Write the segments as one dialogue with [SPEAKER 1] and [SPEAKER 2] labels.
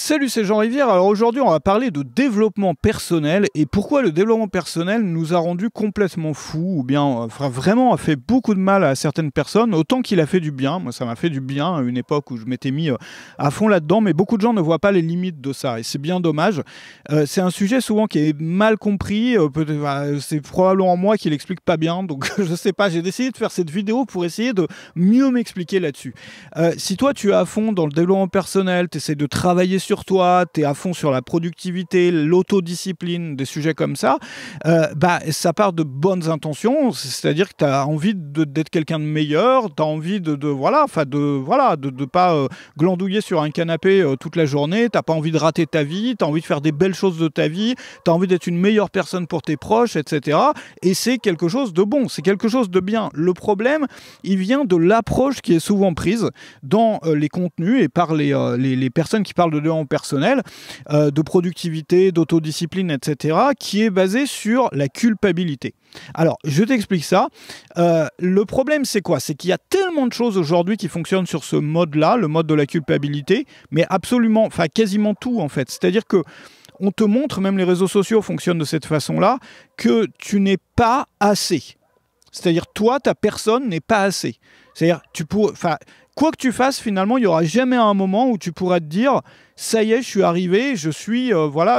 [SPEAKER 1] Salut, c'est Jean Rivière. Alors aujourd'hui, on va parler de développement personnel et pourquoi le développement personnel nous a rendus complètement fous ou bien vraiment a fait beaucoup de mal à certaines personnes, autant qu'il a fait du bien. Moi, ça m'a fait du bien à une époque où je m'étais mis à fond là-dedans, mais beaucoup de gens ne voient pas les limites de ça et c'est bien dommage. C'est un sujet souvent qui est mal compris. C'est probablement moi qui l'explique pas bien, donc je sais pas. J'ai décidé de faire cette vidéo pour essayer de mieux m'expliquer là-dessus. Si toi, tu es à fond dans le développement personnel, tu essaies de travailler sur toi, tu es à fond sur la productivité, l'autodiscipline, des sujets comme ça, ça part de bonnes intentions, c'est-à-dire que tu as envie d'être quelqu'un de meilleur, tu as envie de pas glandouiller sur un canapé toute la journée, tu n'as pas envie de rater ta vie, tu as envie de faire des belles choses de ta vie, tu as envie d'être une meilleure personne pour tes proches, etc. Et c'est quelque chose de bon, c'est quelque chose de bien. Le problème, il vient de l'approche qui est souvent prise dans les contenus et par les personnes qui parlent de développement personnel, de productivité, d'autodiscipline, etc., qui est basée sur la culpabilité. Alors, je t'explique ça. Le problème, c'est quoi? C'est qu'il y a tellement de choses aujourd'hui qui fonctionnent sur ce mode-là, le mode de la culpabilité, mais absolument, enfin quasiment tout en fait. C'est-à-dire que on te montre, même les réseaux sociaux fonctionnent de cette façon-là, que tu n'es pas assez. C'est-à-dire, toi, ta personne n'est pas assez. C'est-à-dire, quoi que tu fasses, finalement, il n'y aura jamais un moment où tu pourras te dire « ça y est, je suis arrivé, je suis,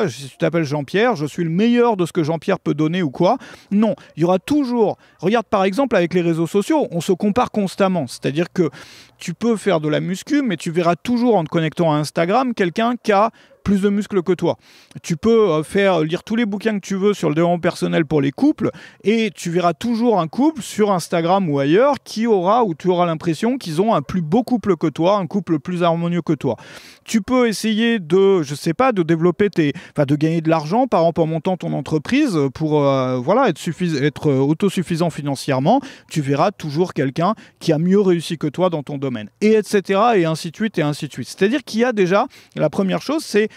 [SPEAKER 1] si tu t'appelles Jean-Pierre, je suis le meilleur de ce que Jean-Pierre peut donner ou quoi ». Non, il y aura toujours... Regarde, par exemple, avec les réseaux sociaux, on se compare constamment. C'est-à-dire que tu peux faire de la muscu, mais tu verras toujours, en te connectant à Instagram, quelqu'un qui a plus de muscles que toi. Tu peux lire tous les bouquins que tu veux sur le développement personnel pour les couples et tu verras toujours un couple sur Instagram ou ailleurs qui aura ou tu auras l'impression qu'ils ont un plus beau couple que toi, un couple plus harmonieux que toi. Tu peux essayer de, de développer de gagner de l'argent, par exemple en montant ton entreprise pour être autosuffisant financièrement. Tu verras toujours quelqu'un qui a mieux réussi que toi dans ton domaine. Et etc. et ainsi de suite et ainsi de suite. C'est-à-dire qu'il y a déjà, la première chose, c'est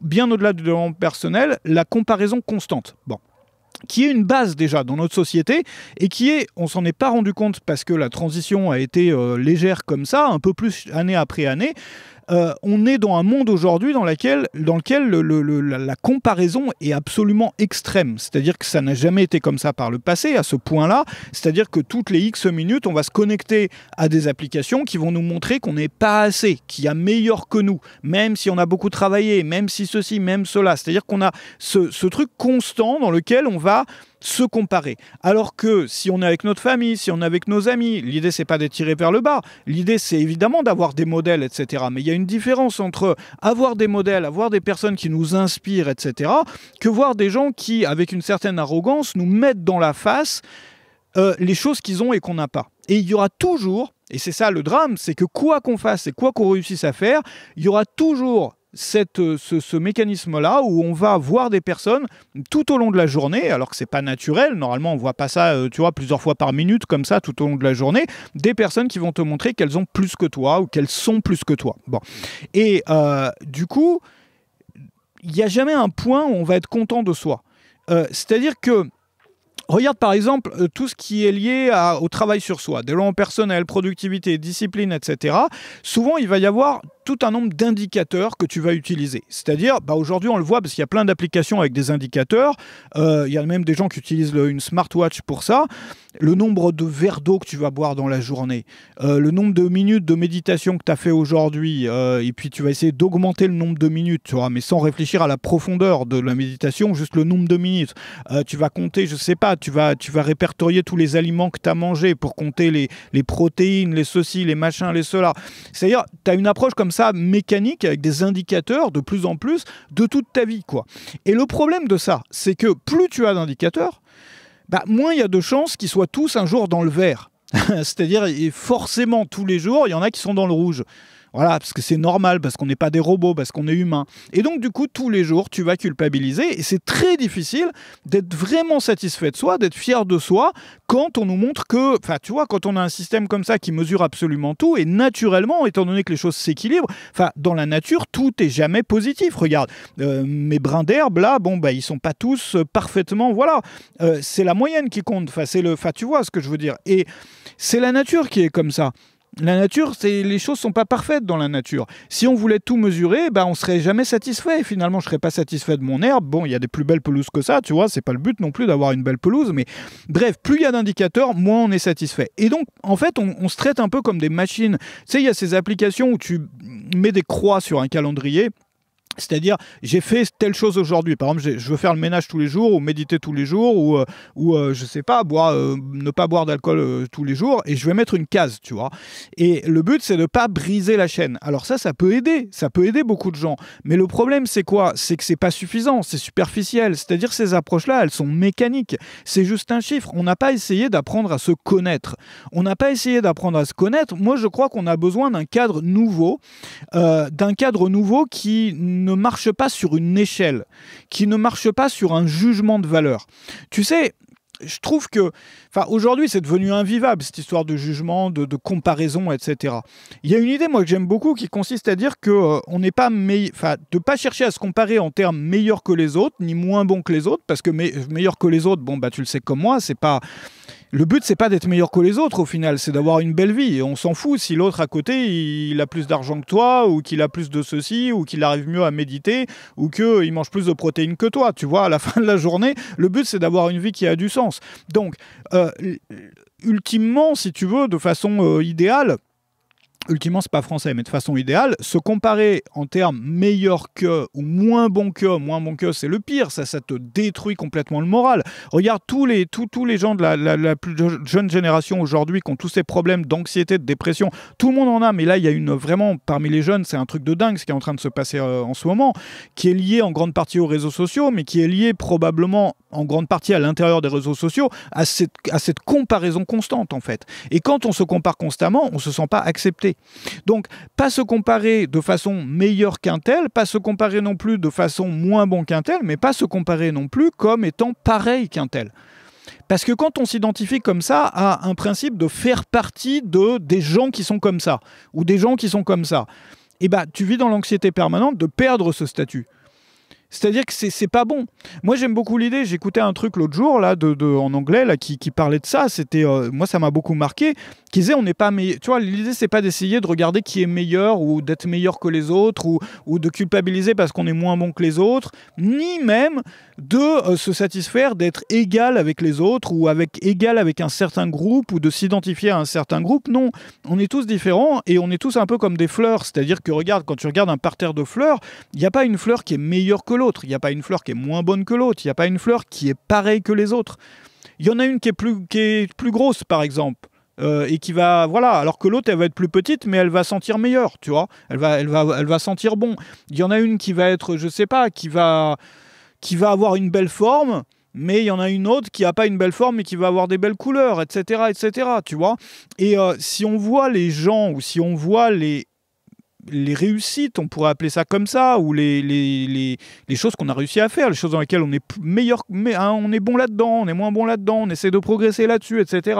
[SPEAKER 1] bien au-delà du développement personnel, la comparaison constante. Bon. Qui est une base déjà dans notre société et on s'en est pas rendu compte parce que la transition a été légère comme ça, un peu plus année après année. On est dans un monde aujourd'hui dans lequel la comparaison est absolument extrême. C'est-à-dire que ça n'a jamais été comme ça par le passé, à ce point-là. C'est-à-dire que toutes les X minutes, on va se connecter à des applications qui vont nous montrer qu'on n'est pas assez, qu'il y a meilleur que nous, même si on a beaucoup travaillé, même si ceci, même cela. C'est-à-dire qu'on a ce truc constant dans lequel on va se comparer. Alors que si on est avec notre famille, si on est avec nos amis, l'idée c'est pas d'être tiré vers le bas, l'idée c'est évidemment d'avoir des modèles, etc. Mais il y a une différence entre avoir des modèles, avoir des personnes qui nous inspirent, etc., que voir des gens qui, avec une certaine arrogance, nous mettent dans la face les choses qu'ils ont et qu'on n'a pas. Et il y aura toujours, et c'est ça le drame, c'est que quoi qu'on fasse et quoi qu'on réussisse à faire, il y aura toujours ce mécanisme-là où on va voir des personnes tout au long de la journée, alors que c'est pas naturel, normalement on voit pas ça plusieurs fois par minute comme ça tout au long de la journée, des personnes qui vont te montrer qu'elles ont plus que toi ou qu'elles sont plus que toi. Bon. Et du coup, il n'y a jamais un point où on va être content de soi. C'est-à-dire que regarde par exemple tout ce qui est lié au travail sur soi, développement personnel, productivité, discipline, etc. Souvent, il va y avoir tout un nombre d'indicateurs que tu vas utiliser. C'est-à-dire, aujourd'hui, on le voit parce qu'il y a plein d'applications avec des indicateurs. Il y a même des gens qui utilisent une smartwatch pour ça. Le nombre de verres d'eau que tu vas boire dans la journée, le nombre de minutes de méditation que tu as fait aujourd'hui, et puis tu vas essayer d'augmenter le nombre de minutes, tu vois, mais sans réfléchir à la profondeur de la méditation, juste le nombre de minutes. Tu vas compter, je sais pas, tu vas répertorier tous les aliments que tu as mangés pour compter les protéines, les ceci, les machins, les cela. C'est-à-dire, tu as une approche comme ça mécanique avec des indicateurs de plus en plus de toute ta vie, quoi. Et le problème de ça, c'est que plus tu as d'indicateurs, moins il y a de chances qu'ils soient tous un jour dans le vert. C'est-à-dire, forcément, tous les jours, il y en a qui sont dans le rouge. Voilà, parce que c'est normal, parce qu'on n'est pas des robots, parce qu'on est humain. Et donc, du coup, tous les jours, tu vas culpabiliser. Et c'est très difficile d'être vraiment satisfait de soi, d'être fier de soi, quand on nous montre que, quand on a un système comme ça qui mesure absolument tout, et naturellement, étant donné que les choses s'équilibrent, dans la nature, tout est jamais positif. Regarde, mes brins d'herbe, là, ils sont pas tous parfaitement, c'est la moyenne qui compte. Tu vois ce que je veux dire. Et c'est la nature qui est comme ça. La nature, les choses sont pas parfaites dans la nature. Si on voulait tout mesurer, on serait jamais satisfait. Et finalement, je serais pas satisfait de mon herbe. Bon, il y a des plus belles pelouses que ça, tu vois. C'est pas le but non plus d'avoir une belle pelouse. Mais bref, plus il y a d'indicateurs, moins on est satisfait. Et donc, en fait, on se traite un peu comme des machines. Tu sais, il y a ces applications où tu mets des croix sur un calendrier. C'est-à-dire, j'ai fait telle chose aujourd'hui. Par exemple, je veux faire le ménage tous les jours, ou méditer tous les jours, ou je sais pas, ne pas boire d'alcool tous les jours, et je vais mettre une case, tu vois. Et le but, c'est de pas briser la chaîne. Alors ça peut aider. Ça peut aider beaucoup de gens. Mais le problème, c'est quoi? C'est que c'est pas suffisant, c'est superficiel. C'est-à-dire, ces approches-là, elles sont mécaniques. C'est juste un chiffre. On n'a pas essayé d'apprendre à se connaître. On n'a pas essayé d'apprendre à se connaître. Moi, je crois qu'on a besoin d'un cadre nouveau qui ne marche pas sur une échelle, qui ne marche pas sur un jugement de valeur. Tu sais, je trouve que, aujourd'hui, c'est devenu invivable, cette histoire de jugement, de comparaison, etc. Il y a une idée, moi, que j'aime beaucoup, qui consiste à dire que on n'est pas de pas chercher à se comparer en termes meilleurs que les autres, ni moins bons que les autres, parce que meilleur que les autres, tu le sais comme moi, c'est pas... Le but, c'est pas d'être meilleur que les autres, au final, c'est d'avoir une belle vie. Et on s'en fout si l'autre à côté, il a plus d'argent que toi, ou qu'il a plus de ceci, ou qu'il arrive mieux à méditer, ou qu'il mange plus de protéines que toi. Tu vois, à la fin de la journée, le but, c'est d'avoir une vie qui a du sens. Donc, ultimement, si tu veux, de façon idéale, ultimement, c'est pas français, mais de façon idéale, se comparer en termes meilleur que ou moins bon que, c'est le pire, ça te détruit complètement le moral. Regarde tous les gens de la plus jeune génération aujourd'hui qui ont tous ces problèmes d'anxiété, de dépression, tout le monde en a, mais là, il y a vraiment, parmi les jeunes, c'est un truc de dingue ce qui est en train de se passer en ce moment, qui est lié en grande partie aux réseaux sociaux, mais qui est lié probablement en grande partie à l'intérieur des réseaux sociaux, à cette comparaison constante, en fait. Et quand on se compare constamment, on se sent pas accepté. Donc, pas se comparer de façon meilleure qu'un tel, pas se comparer non plus de façon moins bon qu'un tel, mais pas se comparer non plus comme étant pareil qu'un tel. Parce que quand on s'identifie comme ça à un principe de faire partie des gens qui sont comme ça, ou des gens qui sont comme ça, tu vis dans l'anxiété permanente de perdre ce statut. C'est-à-dire que c'est pas bon. Moi, j'aime beaucoup l'idée. J'écoutais un truc l'autre jour là, en anglais là, qui parlait de ça. C'était, moi, ça m'a beaucoup marqué. Qui disait, on n'est pas meilleur. Tu vois, l'idée, c'est pas d'essayer de regarder qui est meilleur ou d'être meilleur que les autres ou de culpabiliser parce qu'on est moins bon que les autres, ni même de se satisfaire d'être égal avec les autres ou égal avec un certain groupe ou de s'identifier à un certain groupe. Non, on est tous différents et on est tous un peu comme des fleurs. C'est-à-dire que regarde, quand tu regardes un parterre de fleurs, il n'y a pas une fleur qui est meilleure que l'autre. Il n'y a pas une fleur qui est moins bonne que l'autre. Il n'y a pas une fleur qui est pareille que les autres. Il y en a une qui est plus grosse, par exemple. Et qui va, voilà, alors que l'autre elle va être plus petite mais elle va sentir meilleure, tu vois, elle va sentir bon. Il y en a une qui va être, je sais pas, qui va avoir une belle forme, mais il y en a une autre qui a pas une belle forme mais qui va avoir des belles couleurs, etc., tu vois. Et si on voit les gens ou si on voit les réussites, on pourrait appeler ça comme ça, ou les choses qu'on a réussi à faire, les choses dans lesquelles on est meilleur, on est bon là-dedans, on est moins bon là-dedans, on essaie de progresser là-dessus, etc.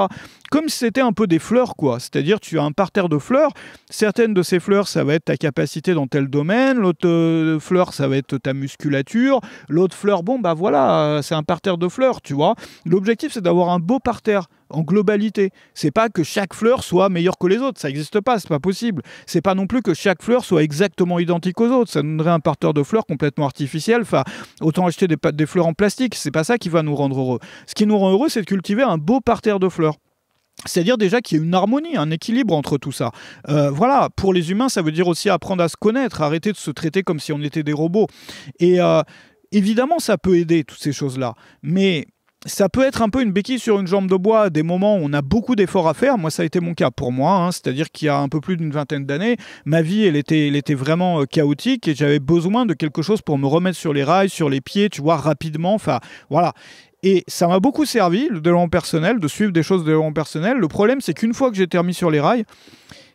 [SPEAKER 1] Comme si c'était un peu des fleurs, quoi. C'est-à-dire, tu as un parterre de fleurs, certaines de ces fleurs, ça va être ta capacité dans tel domaine, l'autre fleur, ça va être ta musculature, l'autre fleur, voilà, c'est un parterre de fleurs, tu vois. L'objectif, c'est d'avoir un beau parterre en globalité. C'est pas que chaque fleur soit meilleure que les autres, ça n'existe pas, c'est pas possible. C'est pas non plus que chaque fleur soit exactement identique aux autres, ça donnerait un parterre de fleurs complètement artificiel. Enfin, autant acheter des fleurs en plastique, c'est pas ça qui va nous rendre heureux. Ce qui nous rend heureux, c'est de cultiver un beau parterre de fleurs. C'est-à-dire déjà qu'il y a une harmonie, un équilibre entre tout ça. Voilà, pour les humains, ça veut dire aussi apprendre à se connaître, arrêter de se traiter comme si on était des robots. Et évidemment, ça peut aider, toutes ces choses-là. Mais ça peut être un peu une béquille sur une jambe de bois à des moments où on a beaucoup d'efforts à faire. Moi, ça a été mon cas pour moi. C'est-à-dire qu'il y a un peu plus d'une vingtaine d'années, ma vie, elle était vraiment chaotique et j'avais besoin de quelque chose pour me remettre sur les rails, sur les pieds, tu vois, rapidement. Enfin, voilà. Et ça m'a beaucoup servi, le développement personnel, de suivre des choses de développement personnel. Le problème, c'est qu'une fois que j'étais remis sur les rails,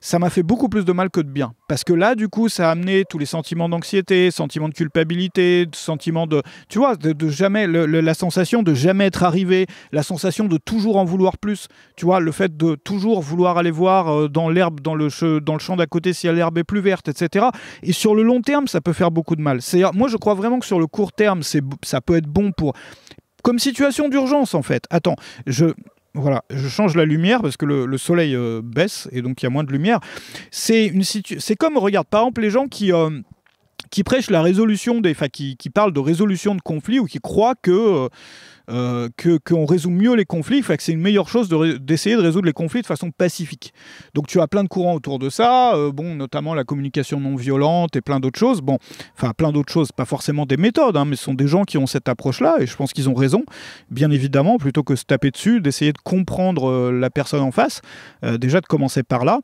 [SPEAKER 1] ça m'a fait beaucoup plus de mal que de bien. Parce que là, du coup, ça a amené tous les sentiments d'anxiété, sentiments de culpabilité, sentiments de... Tu vois, de jamais... la sensation de jamais être arrivé, la sensation de toujours en vouloir plus. Tu vois, le fait de toujours vouloir aller voir dans l'herbe, dans le champ d'à côté, si l'herbe est plus verte, etc. Et sur le long terme, ça peut faire beaucoup de mal. Moi, je crois vraiment que sur le court terme, ça peut être bon pour... Comme situation d'urgence, en fait. Attends, Voilà, je change la lumière parce que le soleil baisse et donc il y a moins de lumière. C'est comme, regarde, par exemple, les gens qui prêchent la résolution enfin, qui parlent de résolution de conflits ou qui croient qu'on résout mieux les conflits, que c'est une meilleure chose d'essayer de résoudre les conflits de façon pacifique. Donc tu as plein de courants autour de ça, notamment la communication non violente et plein d'autres choses. Enfin plein d'autres choses, pas forcément des méthodes, mais ce sont des gens qui ont cette approche-là et je pense qu'ils ont raison, bien évidemment, plutôt que se taper dessus, d'essayer de comprendre la personne en face, déjà de commencer par là.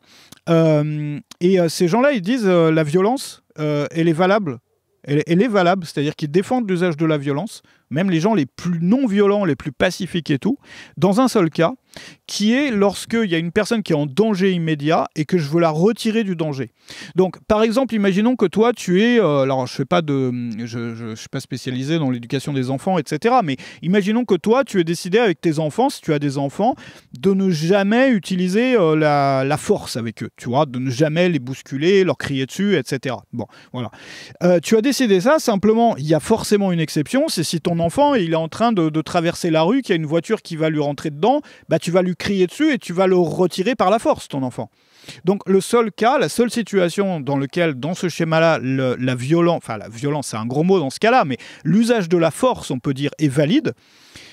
[SPEAKER 1] Ces gens-là, ils disent la violence, elle est valable. Elle est valable, c'est-à-dire qu'ils défendent l'usage de la violence, même les gens les plus non-violents, les plus pacifiques et tout, dans un seul cas, qui est lorsqu'il y a une personne qui est en danger immédiat et que je veux la retirer du danger. Donc, par exemple, imaginons que toi, tu es... alors, je ne suis pas spécialisé dans l'éducation des enfants, etc. Mais imaginons que toi, tu aies décidé avec tes enfants, si tu as des enfants, de ne jamais utiliser la force avec eux, tu vois, de ne jamais les bousculer, leur crier dessus, etc. Bon, voilà. Tu as décidé ça, simplement, il y a forcément une exception, c'est si ton enfant, il est en train de traverser la rue, qu'il y a une voiture qui va lui rentrer dedans, bah, tu vas lui crier dessus et tu vas le retirer par la force, ton enfant. Donc le seul cas, la seule situation dans laquelle, dans ce schéma-là, la violence, c'est un gros mot dans ce cas-là, mais l'usage de la force, on peut dire, est valide,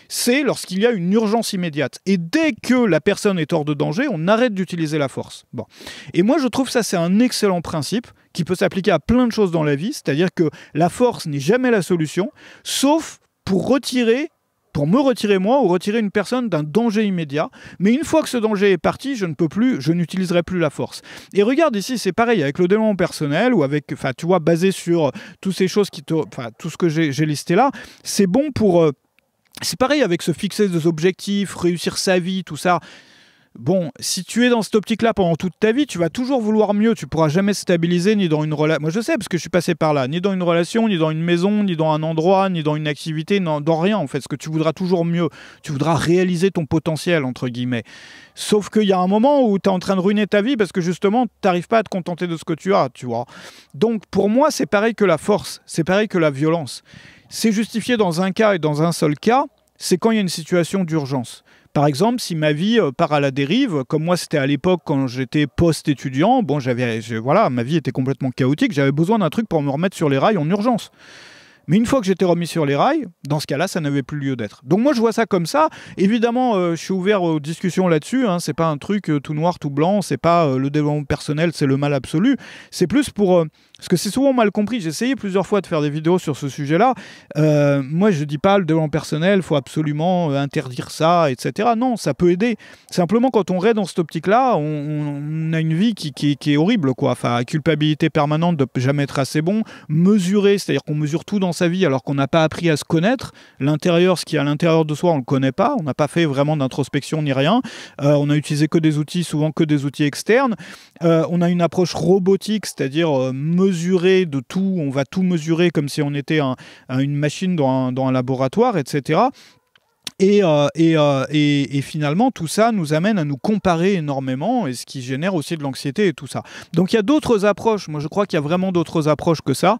[SPEAKER 1] c'est lorsqu'il y a une urgence immédiate. Et dès que la personne est hors de danger, on arrête d'utiliser la force. Bon. Et moi, je trouve ça, c'est un excellent principe qui peut s'appliquer à plein de choses dans la vie, c'est-à-dire que la force n'est jamais la solution, sauf pour me retirer moi ou retirer une personne d'un danger immédiat. Mais une fois que ce danger est parti, je n'utiliserai plus la force. Et regarde ici, c'est pareil avec le développement personnel ou avec, tu vois, basé sur toutes ces choses tout ce que j'ai listé là, c'est bon pour... c'est pareil avec se fixer des objectifs, réussir sa vie, tout ça. Bon, si tu es dans cette optique-là pendant toute ta vie, tu vas toujours vouloir mieux. Tu pourras jamais stabiliser ni dans une relation. Moi, je sais parce que je suis passé par là. Ni dans une relation, ni dans une maison, ni dans un endroit, ni dans une activité, dans rien en fait. Parce que tu voudras toujours mieux. Tu voudras réaliser ton potentiel entre guillemets. Sauf qu'il y a un moment où tu es en train de ruiner ta vie parce que justement, tu n'arrives pas à te contenter de ce que tu as, tu vois. Donc, pour moi, c'est pareil que la force. C'est pareil que la violence. C'est justifié dans un cas et dans un seul cas. C'est quand il y a une situation d'urgence. Par exemple, si ma vie part à la dérive, comme moi c'était à l'époque quand j'étais post-étudiant, ma vie était complètement chaotique, j'avais besoin d'un truc pour me remettre sur les rails en urgence. Mais une fois que j'étais remis sur les rails, dans ce cas-là, ça n'avait plus lieu d'être. Donc moi, je vois ça comme ça. Évidemment, je suis ouvert aux discussions là-dessus. C'est pas un truc tout noir, tout blanc. C'est pas le développement personnel, c'est le mal absolu. C'est plus pour... parce que c'est souvent mal compris. J'ai essayé plusieurs fois de faire des vidéos sur ce sujet-là. Moi, je dis pas le développement personnel, il faut absolument interdire ça, etc. Non, ça peut aider. Simplement, quand on reste dans cette optique-là, on a une vie qui est horrible, quoi. Enfin, culpabilité permanente de jamais être assez bon. Mesurer, c'est-à-dire qu'on mesure tout dans sa vie alors qu'on n'a pas appris à se connaître. L'intérieur, ce qui est à l'intérieur de soi, on ne le connaît pas. On n'a pas fait vraiment d'introspection ni rien. On a utilisé que des outils, souvent que des outils externes. On a une approche robotique, c'est-à-dire mesurer de tout. On va tout mesurer comme si on était une machine dans un laboratoire, etc. Et finalement, tout ça nous amène à nous comparer énormément, et ce qui génère aussi de l'anxiété et tout ça. Donc il y a d'autres approches, moi je crois qu'il y a vraiment d'autres approches que ça.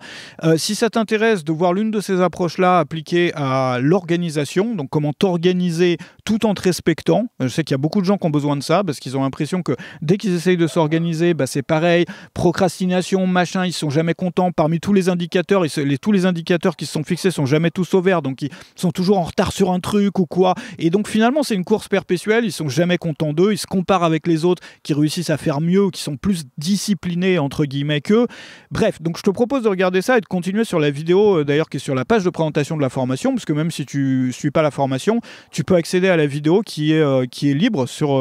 [SPEAKER 1] Si ça t'intéresse de voir l'une de ces approches-là appliquée à l'organisation, donc comment t'organiser tout en te respectant, je sais qu'il y a beaucoup de gens qui ont besoin de ça, parce qu'ils ont l'impression que dès qu'ils essayent de s'organiser, c'est pareil, procrastination, machin, ils sont jamais contents, parmi tous les indicateurs, tous les indicateurs qui se sont fixés sont jamais tous au vert, donc ils sont toujours en retard sur un truc ou quoi. Et donc finalement c'est une course perpétuelle, ils sont jamais contents d'eux, ils se comparent avec les autres qui réussissent à faire mieux, qui sont plus disciplinés entre guillemets qu'eux. Bref, donc je te propose de regarder ça et de continuer sur la vidéo d'ailleurs qui est sur la page de présentation de la formation, parce que même si tu suis pas la formation, tu peux accéder à la vidéo qui est libre sur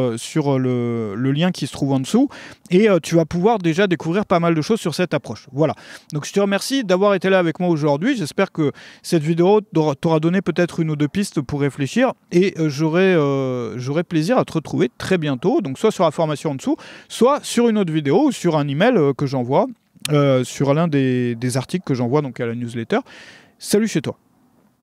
[SPEAKER 1] le lien qui se trouve en dessous, et tu vas pouvoir déjà découvrir pas mal de choses sur cette approche. Voilà, donc je te remercie d'avoir été là avec moi aujourd'hui, j'espère que cette vidéo t'aura donné peut-être une ou deux pistes pour réfléchir. Et j'aurai plaisir à te retrouver très bientôt, donc soit sur la formation en dessous, soit sur une autre vidéo ou sur un email que j'envoie, sur l'un des articles que j'envoie donc à la newsletter. Salut chez toi.